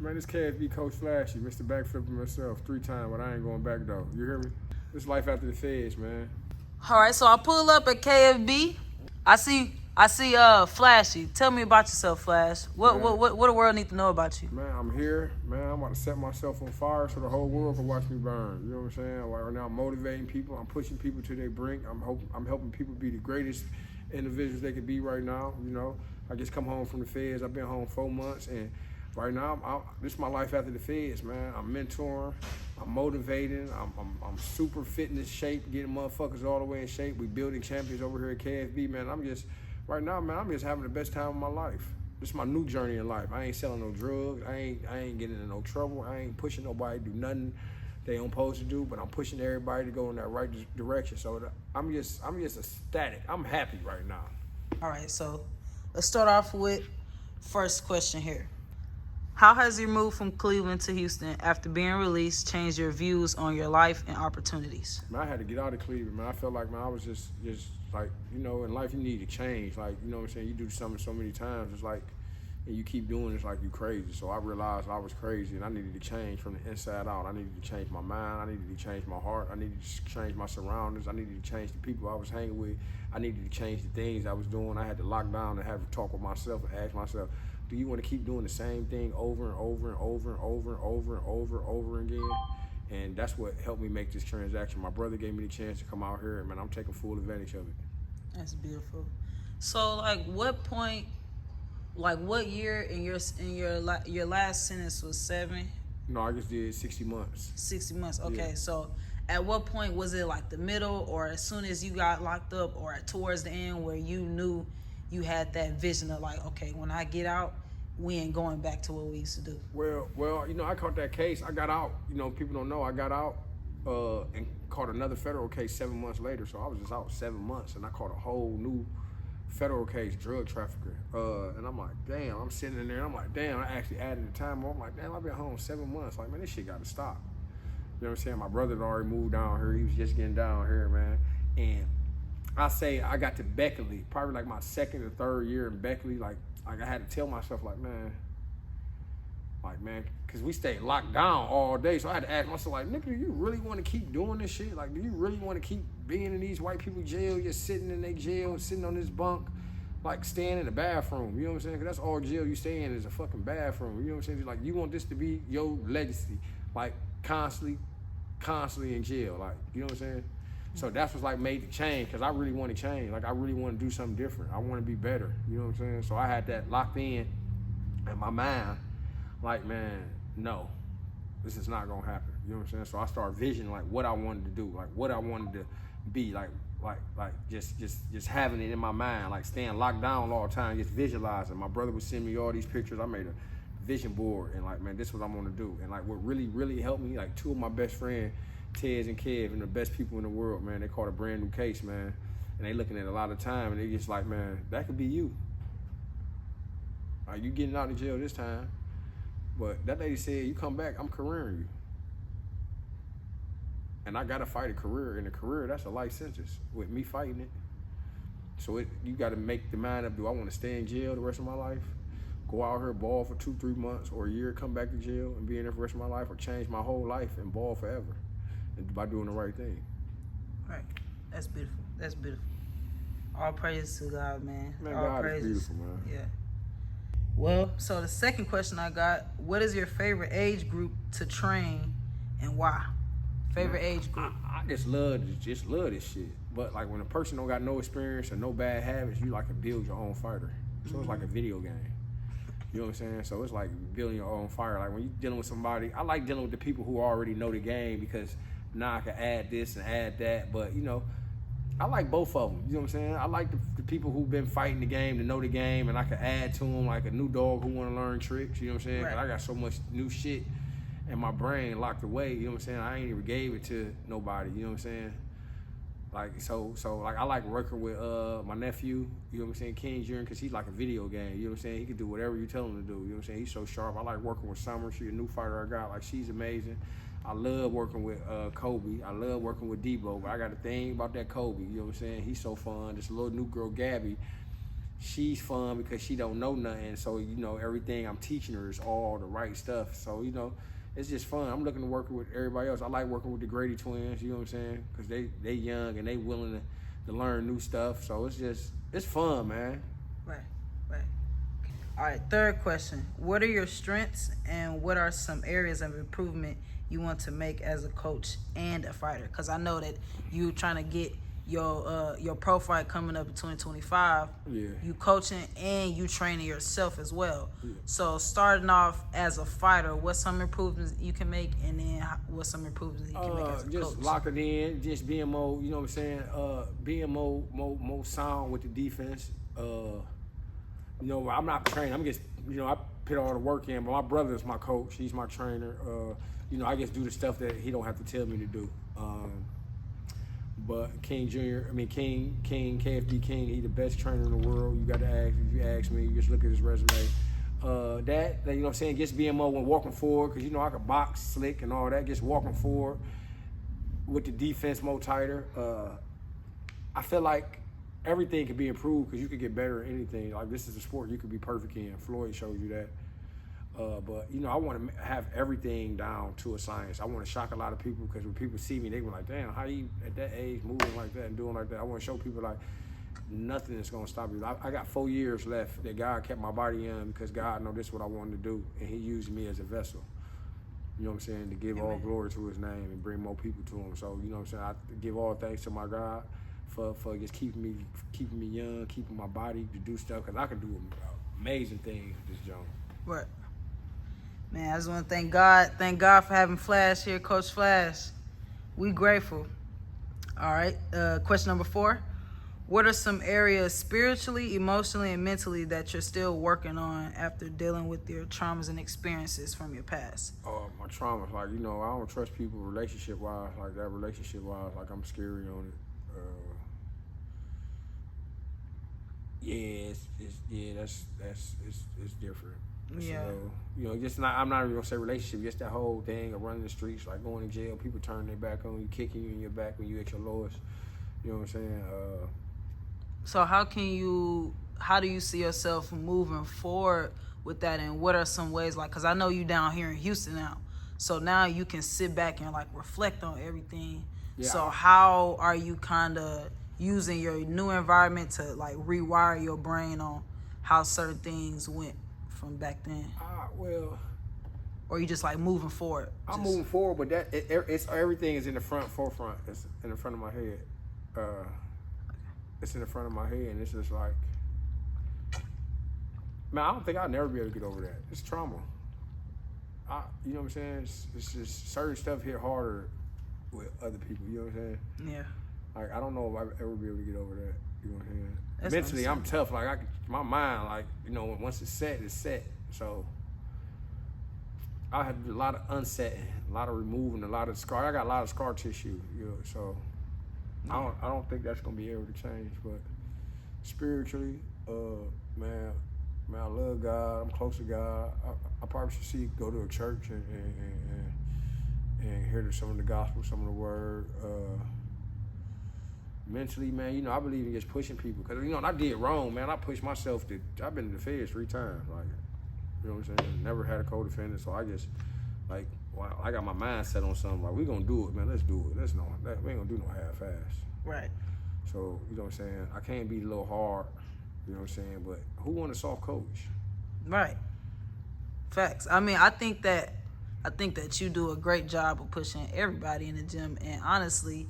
Man, this KFB Coach Flashy, Mr. Backflipping myself 3 times, but I ain't going back though. You hear me? This life after the feds, man. All right, so I pull up at KFB. I see Flashy. Tell me about yourself, Flash. What the world need to know about you? Man, I'm here. Man, I'm about to set myself on fire so the whole world can watch me burn. You know what I'm saying? Right now, I'm motivating people. I'm pushing people to their brink. I'm helping people be the greatest individuals they could be right now. You know, I just come home from the feds. I've been home 4 months, and right now, this is my life after the feds, man. I'm mentoring. I'm motivating. I'm super fitness shape, getting motherfuckers all the way in shape. We building champions over here at KFB, man. Right now, man, I'm just having the best time of my life. This is my new journey in life. I ain't selling no drugs. I ain't getting into no trouble. I ain't pushing nobody to do nothing they don't supposed to do, but I'm pushing everybody to go in that right direction. So I'm just ecstatic. I'm happy right now. All right, so let's start off with first question here. How has your move from Cleveland to Houston after being released changed your views on your life and opportunities? Man, I had to get out of Cleveland, man. I felt like, man, I was just like, you know, in life you need to change. Like, you know what I'm saying? You do something so many times, it's like, and you keep doing it, it's like you crazy. So I realized I was crazy and I needed to change from the inside out. I needed to change my mind. I needed to change my heart. I needed to change my surroundings. I needed to change the people I was hanging with. I needed to change the things I was doing. I had to lock down and have a talk with myself and ask myself, do you want to keep doing the same thing over and over and over and over and over and over and over again? And that's what helped me make this transaction. My brother gave me the chance to come out here, and man, I'm taking full advantage of it. That's beautiful. So, like, what point, like, what year in your last sentence was 7? No, I just did 60 months. 60 months. Okay, Yeah. so at what point was it like the middle, or as soon as you got locked up, or towards the end where you knew you had that vision of like, okay, when I get out, we ain't going back to what we used to do? Well, you know, I caught that case. I got out. You know, people don't know I got out and caught another federal case 7 months later. So I was just out 7 months, and I caught a whole new federal case, drug trafficking. And I'm like, damn. I'm sitting in there, and I'm like, damn. I actually added the time. I'm like, damn. I've been home 7 months. Like, man, this shit got to stop. You know what I'm saying? My brother had already moved down here. He was just getting down here, man. And I say I got to Beckley, probably like my 2nd or 3rd year in Beckley. Like I had to tell myself, like, man, because we stayed locked down all day. So I had to ask myself, like, nigga, do you really want to keep doing this shit? Like, do you really want to keep being in these white people jail, just sitting in their jail, sitting on this bunk, like staying in the bathroom? You know what I'm saying? Because that's all jail you stay in is a fucking bathroom. You know what I'm saying? Like, you want this to be your legacy, like constantly in jail. Like, you know what I'm saying? So that's what's like made the change, because I really want to change. Like, I really want to do something different. I want to be better. You know what I'm saying? So I had that locked in my mind. Like, man, no, this is not gonna happen. You know what I'm saying? So I started visioning like what I wanted to do, like what I wanted to be, like just having it in my mind, like staying locked down all the time, just visualizing. My brother would send me all these pictures. I made a vision board, and like, man, this is what I'm gonna do. And like, what really helped me, like 2 of my best friends, Tez and Kev, and the best people in the world, man, they caught a brand new case, man, and they looking at a lot of time, and they just like, man, that could be you. Like, you getting out of jail this time, but that lady said, you come back, I'm careering you. And I gotta fight a career, and a career, that's a life sentence with me fighting it. So you gotta make the mind up, do I wanna stay in jail the rest of my life? Go out here, ball for 2-3 months or a year, come back to jail and be in there for the rest of my life, or change my whole life and ball forever by doing the right thing. Right. That's beautiful. That's beautiful. All praise to God, man. Man, all God praises. is beautiful, man. Yeah. Well, so the second question I got, what is your favorite age group to train and why? Favorite age group? I just love this shit. But like, when a person don't got no experience or no bad habits, you like to build your own fighter. So it's like a video game. You know what I'm saying? So it's like building your own fire. Like, when you're dealing with somebody, I like dealing with the people who already know the game, because now I can add this and add that. But, you know, I like both of them. You know what I'm saying? I like the people who've been fighting the game, to know the game, and I can add to them, like a new dog who want to learn tricks. You know what I'm saying? Right. 'Cause I got so much new shit in my brain locked away. You know what I'm saying? I ain't even gave it to nobody. You know what I'm saying? Like, so like, I like working with my nephew, you know what I'm saying, King Jr., because he's like a video game. You know what I'm saying? He can do whatever you tell him to do. You know what I'm saying? He's so sharp. I like working with Summer. She's a new fighter I got. Like, she's amazing. I love working with Kobe. I love working with Debo, but I got a thing about that Kobe. You know what I'm saying? He's so fun. This little new girl, Gabby, she's fun because she don't know nothing. So, you know, everything I'm teaching her is all the right stuff. So, you know, it's just fun. I'm looking to work with everybody else. I like working with the Grady twins, you know what I'm saying? Because they young and they willing to learn new stuff. So it's fun, man. Right, right. All right, third question. What are your strengths and what are some areas of improvement you want to make as a coach and a fighter? Because I know that you trying to get your pro fight coming up in 2025. Yeah. You coaching and you training yourself as well. Yeah. So starting off as a fighter, what's some improvements you can make, and then what's some improvements you can make as a Just coach? lock it in, just being more, you know what I'm saying, being more sound with the defense. You know, I'm not training. I'm just, you know, I put all the work in, but my brother's my coach. He's my trainer. You know, I just do the stuff that he don't have to tell me to do. But King Jr., KFD King, he the best trainer in the world. You got to ask, if you ask me, you just look at his resume. That, you know what I'm saying, gets BMO when walking forward, because, you know, I could box slick and all that, just walking forward with the defense more tighter. I feel like everything can be improved because you could get better at anything. Like, this is a sport you could be perfect in. Floyd shows you that. But, you know, I want to have everything down to a science. I want to shock a lot of people because when people see me, they be like, damn, how you at that age moving like that and doing like that? I want to show people, like, nothing is going to stop you. I got 4 years left that God kept my body young because God know this is what I wanted to do, and he used me as a vessel. You know what I'm saying? To give all glory to his name and bring more people to him. So, you know what I'm saying? I give all thanks to my God for just keeping me young, keeping my body to do stuff, because I can do amazing things with this joint. Right. Man, I just want to thank God. Thank God for having Flash here, Coach Flash. We grateful. All right. Question number 4. What are some areas spiritually, emotionally, and mentally that you're still working on after dealing with your traumas and experiences from your past? My traumas, like, you know, I don't trust people relationship-wise, like that relationship-wise, like I'm scary on it. It's different. Yeah. So, you know, just not. I'm not even gonna say relationship. Just that whole thing of running the streets, like going to jail, people turning their back on you, kicking you in your back when you at your lowest. You know what I'm saying? So how do you see yourself moving forward with that, and what are some ways, like, because I know you down here in Houston now, so now you can sit back and, like, reflect on everything. Yeah. So how are you kind of using your new environment to, like, rewire your brain on how certain things went from back then? Well, or you just, like, moving forward? I'm moving forward, but it's everything is in the forefront. It's in the front of my head. It's in the front of my head, and it's just like, man, I don't think I'll never be able to get over that. It's trauma. You know what I'm saying? It's just certain stuff hit harder with other people. You know what I'm saying? Yeah. Like, I don't know if I'll ever be able to get over that. You know what I'm saying? That's mentally, I'm tough. Like, my mind, like, you know, once it's set, it's set. So I have to do a lot of unsetting, a lot of removing, a lot of scar. I got a lot of scar tissue, you know, so I don't think that's gonna be able to change. But spiritually, man, I love God. I'm close to God. I probably should go to a church and hear some of the gospel, some of the word. Mentally, man, you know, I believe in just pushing people. Because, you know, I did wrong, man. I pushed myself I've been in the feds 3 times. Like, you know what I'm saying? Never had a co-defendant. So I just, like, well, I got my mind set on something. Like, we going to do it, man. Let's do it. We ain't going to do no half-ass. Right. So, you know what I'm saying? I can't be a little hard, you know what I'm saying? But who want a soft coach? Right. Facts. I mean, I think that you do a great job of pushing everybody in the gym. And honestly,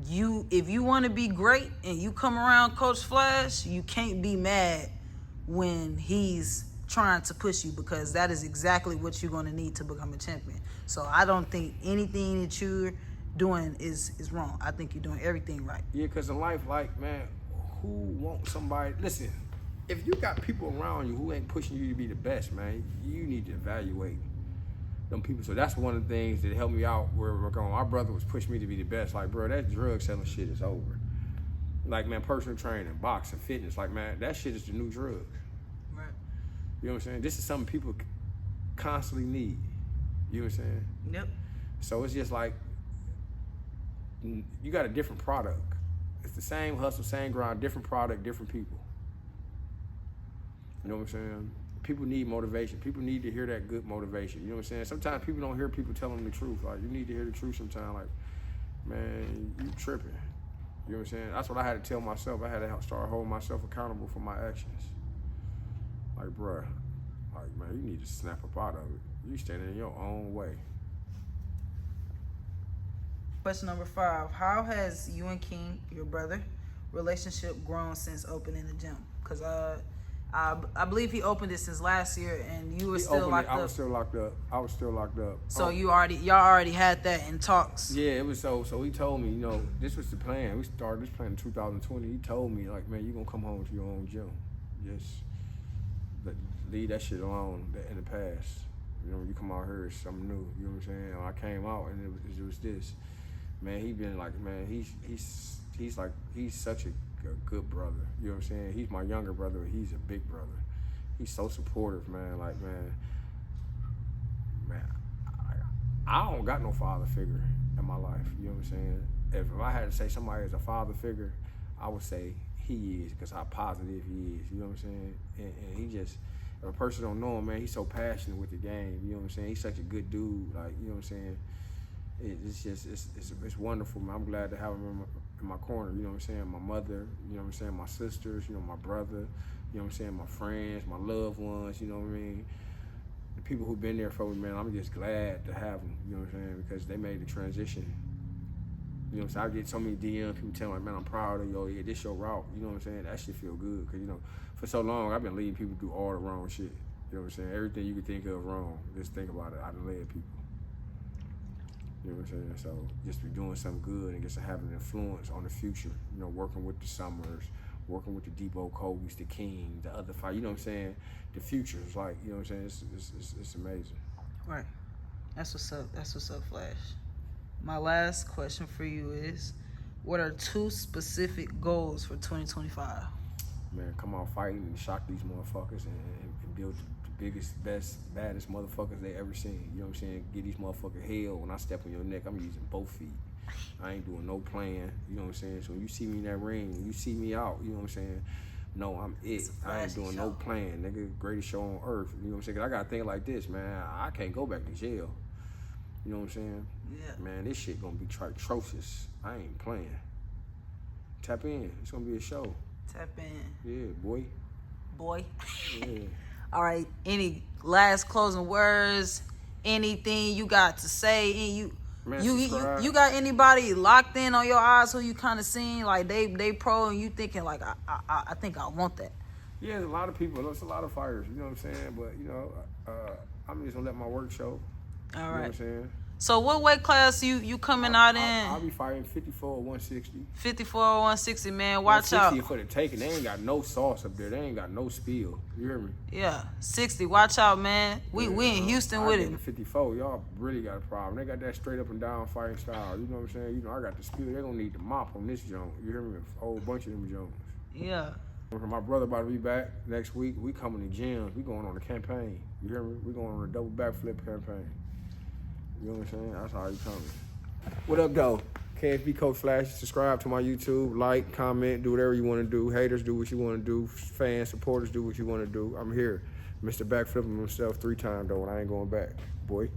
if you want to be great and you come around Coach Flash, you can't be mad when he's trying to push you, because that is exactly what you're going to need to become a champion. So I don't think anything that you're doing is wrong. I think you're doing everything right. Yeah, because in life, like, man, who wants somebody? Listen, if you got people around you who ain't pushing you to be the best, man, you need to evaluate them people. So that's one of the things that helped me out where we're going. My brother was pushing me to be the best. Like, bro, that drug selling shit is over. Like, man, personal training, boxing, fitness, like, man, that shit is the new drug. Right. You know what I'm saying? This is something people constantly need. You know what I'm saying? Yep. So it's just like, you got a different product. It's the same hustle, same grind, different product, different people. You know what I'm saying? People need motivation. People need to hear that good motivation. You know what I'm saying? Sometimes people don't hear people telling the truth. Like, you need to hear the truth sometimes. Like, man, you tripping. You know what I'm saying? That's what I had to tell myself. I had to start holding myself accountable for my actions. Like, bruh, like, man, you need to snap up out of it. You standing in your own way. Question number 5. How has you and King, your brother, relationship grown since opening the gym? Because I believe he opened it since last year, and you were still locked up. I was still locked up. So y'all already had that in talks. Yeah, it was so he told me, you know, this was the plan. We started this plan in 2020. He told me, like, man, you gonna come home to your own gym. Just leave that shit alone in the past. You know, when you come out here, it's something new. You know what I'm saying? When I came out, and it was this. Man, he been like, man, he's such a good brother. You know what I'm saying? He's my younger brother, but he's a big brother. He's so supportive, man. Like, man, I don't got no father figure in my life. You know what I'm saying? If I had to say somebody is a father figure, I would say he is, because how positive he is. You know what I'm saying? And he just, if a person don't know him, man, he's so passionate with the game. You know what I'm saying? He's such a good dude. Like, you know what I'm saying? It's just, it's wonderful, man. I'm glad to have him in my corner. You know what I'm saying? My mother, you know what I'm saying? My sisters, you know, my brother, you know what I'm saying? My friends, my loved ones, you know what I mean? The people who've been there for me, man, I'm just glad to have them, you know what I'm saying? Because they made the transition. You know what I'm saying? I get so many DMs, people telling me, man, I'm proud of you. Yeah, this your route. You know what I'm saying? That shit feel good. Because, you know, for so long, I've been leading people do all the wrong shit. You know what I'm saying? Everything you could think of wrong, just think about it. I done led people. You know what I'm saying? So just be doing something good and just having an influence on the future. You know, working with the Summers, working with the Debo Kobe's, the King, the other fight. You know what I'm saying? The future is like, you know what I'm saying? It's amazing. Right. That's what's up. That's what's up, Flash. My last question for you is, what are 2 specific goals for 2025? Man, come out fighting and shock these motherfuckers and build the biggest, best, baddest motherfuckers they ever seen. You know what I'm saying? Give these motherfuckers hell. When I step on your neck, I'm using both feet. I ain't doing no playing. You know what I'm saying? So when you see me in that ring, when you see me out, you know what I'm saying? No, I'm it. I ain't doing no playing, nigga. Greatest show on earth. You know what I'm saying? 'Cause I gotta think like this, man. I can't go back to jail. You know what I'm saying? Yeah. Man, this shit gonna be atrocious. I ain't playing. Tap in. It's gonna be a show. Tap in. Yeah, boy. Boy. Yeah. All right. Any last closing words? Anything you got to say? Man, You got anybody locked in on your eyes who you kind of seen like they pro and you thinking like I think I want that? Yeah, there's a lot of people. There's a lot of fighters. You know what I'm saying? But you know, I'm just gonna let my work show. All You know right. what I'm saying? So what weight class you coming out in? I'll be fighting 54 or 160. 54 or 160, man. Watch out. 160 for the taking. They ain't got no sauce up there. They ain't got no spill. You hear me? Yeah, 60. Watch out, man. We in Houston with it. 54. Y'all really got a problem. They got that straight up and down fighting style. You know what I'm saying? You know, I got the spill. They gonna need the mop on this joint. You hear me? A whole bunch of them joints. Yeah. My brother about to be back next week. We coming to gyms. We going on a campaign. You hear me? We going on a double backflip campaign. You know what I'm saying? That's how you coming. What up, though? KFB Coach Flash. Subscribe to my YouTube. Like, comment, do whatever you want to do. Haters, do what you want to do. Fans, supporters, do what you want to do. I'm here. Mr. Backflipping himself 3 times, though, and I ain't going back. Boy.